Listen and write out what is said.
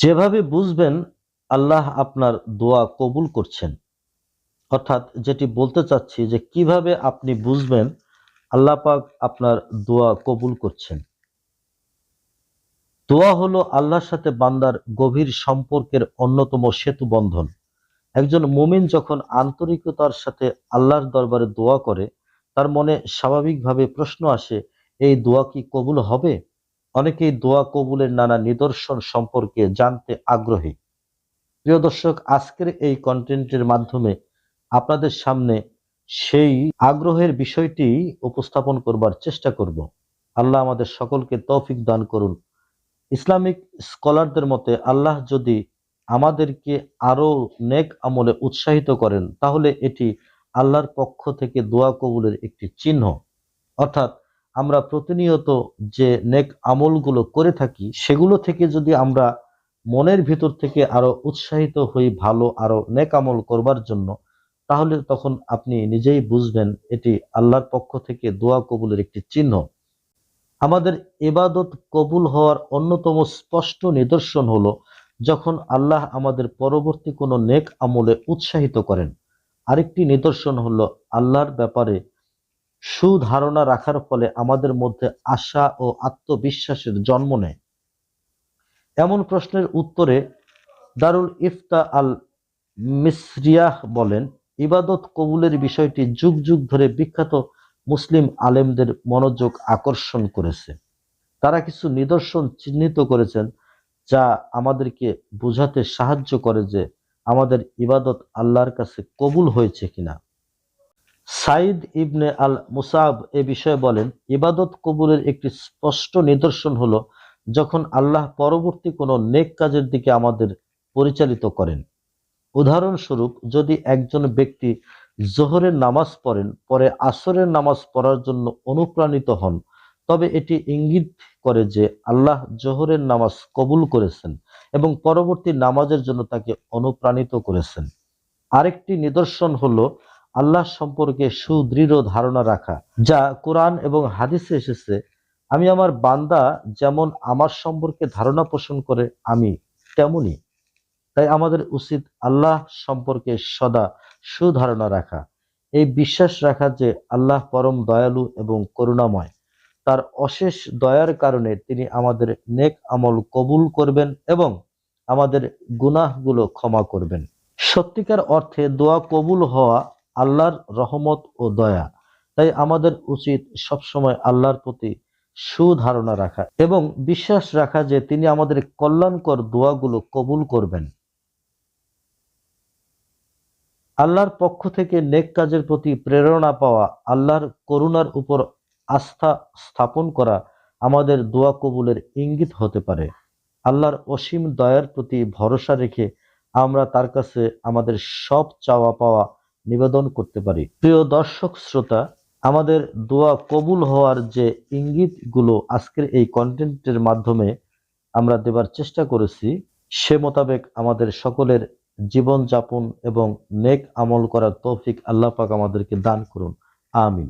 যেভাবে বুঝবেন আল্লাহ আপনার দোয়া কবুল করছেন, অর্থাৎ যেটি বলতে চাচ্ছি যে কিভাবে আপনি বুঝবেন আল্লাহ পাক আপনার দোয়া কবুল করছেন। দোয়া হলো আল্লাহর সাথে বান্দার গভীর সম্পর্কের অন্যতম সেতু বন্ধন। একজন মুমিন যখন আন্তরিকতার সাথে আল্লাহর দরবারে দোয়া করে, তার মনে স্বাভাবিকভাবে প্রশ্ন আসে, এই দোয়া কি কবুল হবে? অনেকেই দোয়া কবুলের নানা নিদর্শন সম্পর্কে জানতে আগ্রহী। প্রিয় দর্শক, আজকের এই কন্টেন্টের মাধ্যমে আপনাদের সামনে সেই আগ্রহের বিষয়টি উপস্থাপন করবার চেষ্টা করব। আল্লাহ আমাদের সকলকে তৌফিক দান করুন। ইসলামিক স্কলারদের মতে আল্লাহ যদি আমাদেরকে আরো নেক আমলে উৎসাহিত করেন, তাহলে এটি আল্লাহর পক্ষ থেকে দোয়া কবুলের একটি চিহ্ন। অর্থাৎ আমরা প্রতিনিয়ত যে নেক আমলগুলো করে থাকি, সেগুলো থেকে যদি আমরা মনের ভিতর থেকে আরো উৎসাহিত হই ভালো আরো নেক আমল করবার জন্য, তাহলে তখন আপনি নিজেই বুঝবেন এটি আল্লাহর পক্ষ থেকে দোয়া কবুলের একটি চিহ্ন। আমাদের ইবাদত কবুল হওয়ার অন্যতম স্পষ্ট নিদর্শন হলো যখন আল্লাহ আমাদের পরবর্তী কোনো নেক আমলে উৎসাহিত করেন। আরেকটি নিদর্শন হলো আল্লাহর ব্যাপারে সুধারণা রাখার ফলে আমাদের মধ্যে আশা ও আত্মবিশ্বাসের জন্ম নেয়। এমন প্রশ্নের উত্তরে দারুল ইফতা আল মিসরিয়াহ বলেন, ইবাদত কবুলের বিষয়টি যুগ যুগ ধরে বিখ্যাত মুসলিম আলেমদের মনোযোগ আকর্ষণ করেছে। তারা কিছু নিদর্শন চিহ্নিত করেছেন যা আমাদেরকে বোঝাতে সাহায্য করে যে আমাদের ইবাদত আল্লাহর কাছে কবুল হয়েছে কিনা। সাইদ ইবনে আল মুসাব এ বিষয়ে বলেন, ইবাদত কবুলের একটি স্পষ্ট নিদর্শন হলো যখন আল্লাহ পরবর্তী কোনো নেক কাজের দিকে আমাদের পরিচালিত করেন। উদাহরণস্বরূপ, যদি একজন ব্যক্তি জোহরের নামাজ পড়েন, পরে আসরের নামাজ পড়ার জন্য অনুপ্রাণিত হন, তবে এটি ইঙ্গিত করে যে আল্লাহ জোহরের নামাজ কবুল করেছেন এবং পরবর্তী নামাজের জন্য তাকে অনুপ্রাণিত করেছেন। আরেকটি নিদর্শন হলো আল্লাহ সম্পর্কে সুদৃঢ় ধারণা রাখা, যা কোরআন এবং হাদিসে এসেছে। আমি আমার বান্দা যেমন আমার সম্পর্কে ধারণা পোষণ করে আমি তেমনি। তাই আমাদের উচিত আল্লাহ সম্পর্কে সদা সুধারণা রাখা, এই বিশ্বাস রাখা যে আল্লাহ পরম দয়ালু এবং করুণাময়। তার অশেষ দয়ার কারণে তিনি আমাদের নেক আমল কবুল করবেন এবং আমাদের গুনাহগুলো ক্ষমা করবেন। সত্যিকার অর্থে দোয়া কবুল হওয়া আল্লাহর রহমত ও দয়া। তাই আমাদের উচিত সবসময় আল্লাহর প্রতি সুধারণা রাখা এবং বিশ্বাস রাখা যে তিনি আমাদের কল্যাণকর দোয়াগুলো কবুল করবেন। আল্লাহর পক্ষ থেকে নেক কাজের প্রতি প্রেরণা পাওয়া, আল্লাহর করুণার উপর আস্থা স্থাপন করা আমাদের দোয়া কবুলের ইঙ্গিত হতে পারে। আল্লাহর অসীম দয়ার প্রতি ভরসা রেখে আমরা তার কাছে আমাদের সব চাওয়া পাওয়া নিবেদন করতে পারি। প্রিয় দর্শক শ্রোতা, আমাদের দোয়া কবুল হওয়ার যে ইঙ্গিতগুলো আজকের এই কন্টেন্টের মাধ্যমে আমরা দেবার চেষ্টা করেছি, সে মোতাবেক আমাদের সকলের জীবন যাপন এবং নেক আমল করার তৌফিক আল্লাহ পাক আমাদেরকে দান করুন। আমিন।